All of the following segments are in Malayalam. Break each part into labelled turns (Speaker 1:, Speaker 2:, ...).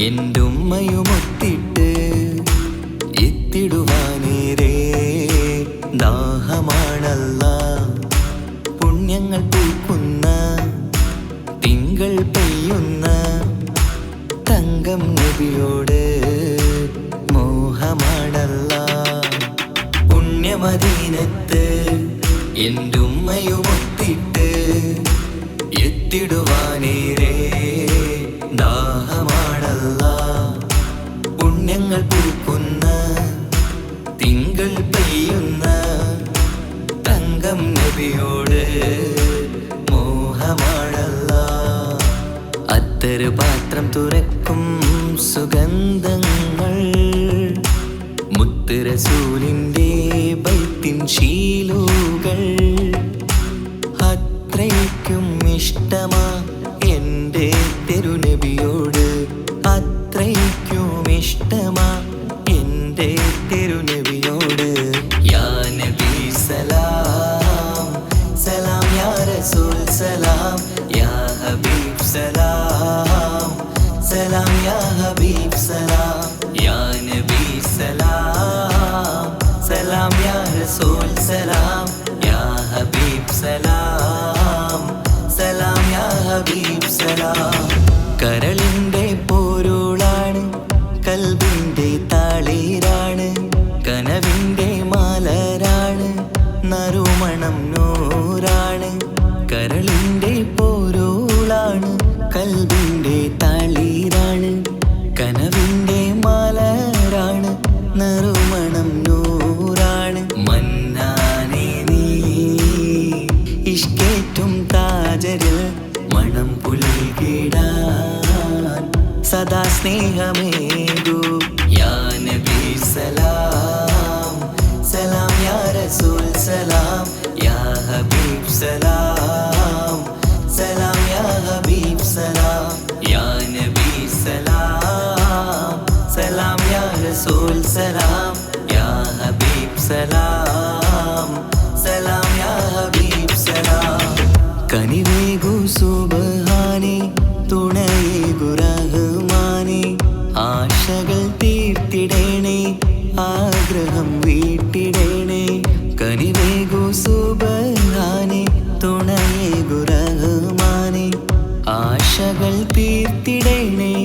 Speaker 1: എന്റുമ്മയുമൊത്തിട്ട് എത്തിടുവാനേരേ ദാഹമാണല്ലാ. പുണ്യങ്ങൾ പൂക്കുന്ന തിങ്കൾ പെയ്യുന്ന തങ്കം നബിയോട് മോഹമാണല്ലാ. പുണ്യമദീനത്ത് എന്റുമ്മയുമൊത്തിട്ട് എത്തിടുവാനേരേ ദാഹമാണല്ലാ. പുണ്യങ്ങൾ പൂക്കുന്ന തിങ്കൾ പെയ്യുന്ന തങ്കം നബിയോട് മോഹമാണല്ലാ. അത്തറ് പാത്രം തുറക്കും സുഗന്ധങ്ങൾ മുത്ത് റസൂലിൻ്റെ ബൈത്തിൻ ശീലുകൾ. അത്രയ്ക്കും ഇഷ്ടമാ എൻ്റെ തിരുനബിയോട്, അത്രയ്ക്കും ഇഷ്ടമാ എൻ്റെ തിരുനബിയോട്. യാ നബി സലാം സലാം, യാ റസൂൽ സലാം, യാ ഹബീബ് സലാം സലാം, യാ ഹബീബ് സലാം. യാ നബി സലാം സലാം, യാ റസൂൽ സലാം, യാ ഹബീബ് സലാം സലാം, യാ ഹബീബ് സലാം. കരളിൻ്റെ പോരുളാണ്, കൽബിൻ്റെ താളീരാണ്, കനവിൻ്റെ മാലരാണ്, നറുമണം നൂറാണ്. കരളിൻ്റെ പോരുളാണ്, കൽബിൻ്റെ താളീരാണ്, കനവിൻ്റെ മാലരാണ്, നറുമണം നൂറാണ്. മന്നാനേ നീ ഇഷ്കേറ്റും താജരിൽ മണം പുൽകിടാൻ സദാ സ്നേഹമേകൂ. യാ നബി സലാം സലാം, യാ റസൂൽ സലാം, യാ ഹബീബ് സലാം സലാം, യാ ഹബീബ് സലാം. യാ നബി സലാം സലാം, യാ റസൂൽ സലാം, യാ ഹബീബ് സലാം സലാം, യാ ഹബീബ് സലാം. കനിവേകു സുബ്ഹാനേ, തുണയേകു റഹ്മാനേ, ആശകൾ തീർത്തിടേണേ, ആഗ്രഹം വീട്ടിടേണേ. കനിവേകു സുബ്ഹാനേ, തുണയേകു റഹ്മാനേ, ആശകൾ തീർത്തിടേണേ,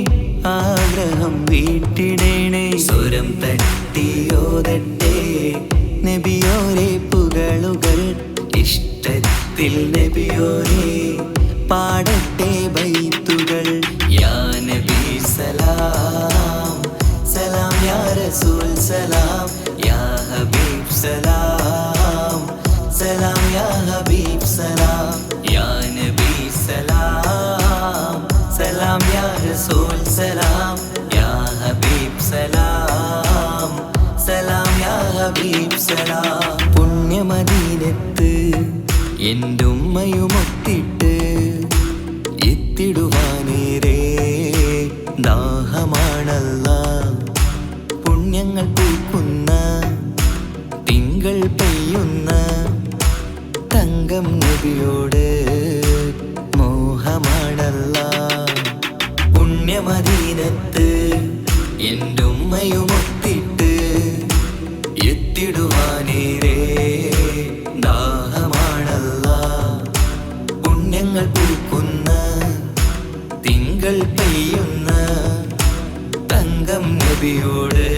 Speaker 1: ആഗ്രഹം വീട്ടിടേണേ. സ്വരം തട്ടിയോതട്ടെ നബിയോരെ പുകളുകൾ, ഇഷ്ടത്തിൽ നബിയോരെ പാടട്ടെ ബൈത്തുകൾ. യാ നബി സലാം സലാം, യാ റസൂൽ സലാം, യാ ഹബീബ് സലാം സലാം, യാ ഹബീബ് സലാം. യാ നബി സലാം സലാം, യാ റസൂൽ സലാം, യാ ഹബീബ് സലാം സലാം, യാ ഹബീബ് സലാം. പുണ്യമദീനത്ത് എന്റുമ്മയുമൊത്തിട്ട് എത്തിടുവാനേരേ ദാഹമാണല്ലാ. പുണ്യങ്ങൾ പൂക്കുന്ന തിങ്കൾ പെയ്യുന്ന തങ്കം നബിയോട് മോഹമാണല്ലാ. പുണ്യമദീനത്ത് എന്റുമ്മയുമൊത്തിട്ട് എത്തിടുവാനേരേ ദാഹമാണല്ലാ. പുണ്യങ്ങൾ പൂക്കുന്ന തിങ്കൾ പെയ്യുന്ന തങ്കം നബിയോട്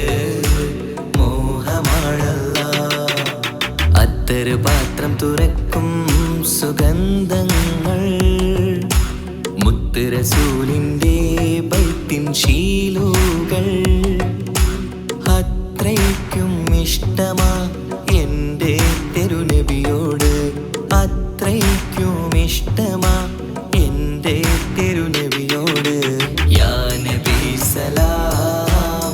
Speaker 1: മോഹമാണല്ലാ. അത്തറ് പാത്രം തുറക്കും സുഗന്ധങ്ങൾ മുത്ത് റസൂലിൻ്റെ ബൈത്തിൻ ശീലുകൾ. അത്രയ്ക്കും ഇഷ്ടമാ എൻ്റെ തിരുനബിയോട്, അത്രയ്ക്കും ഇഷ്ടമാ എൻ്റെ തിരുനബിയോട്. യാ നബി സലാം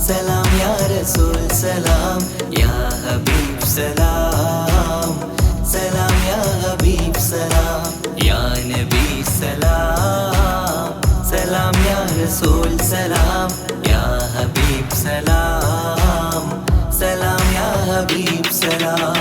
Speaker 1: സലാം, യാ റസൂൽ സലാം, യാ ഹബീബ് സലാം സലാം, യാ ഹബീബ് സലാം. യാ നബി സലാം സലാം, യാ റസൂൽ സലാം, യാ ഹബീബ് സലാം സലാം, യാ ഹബീബ് സലാം.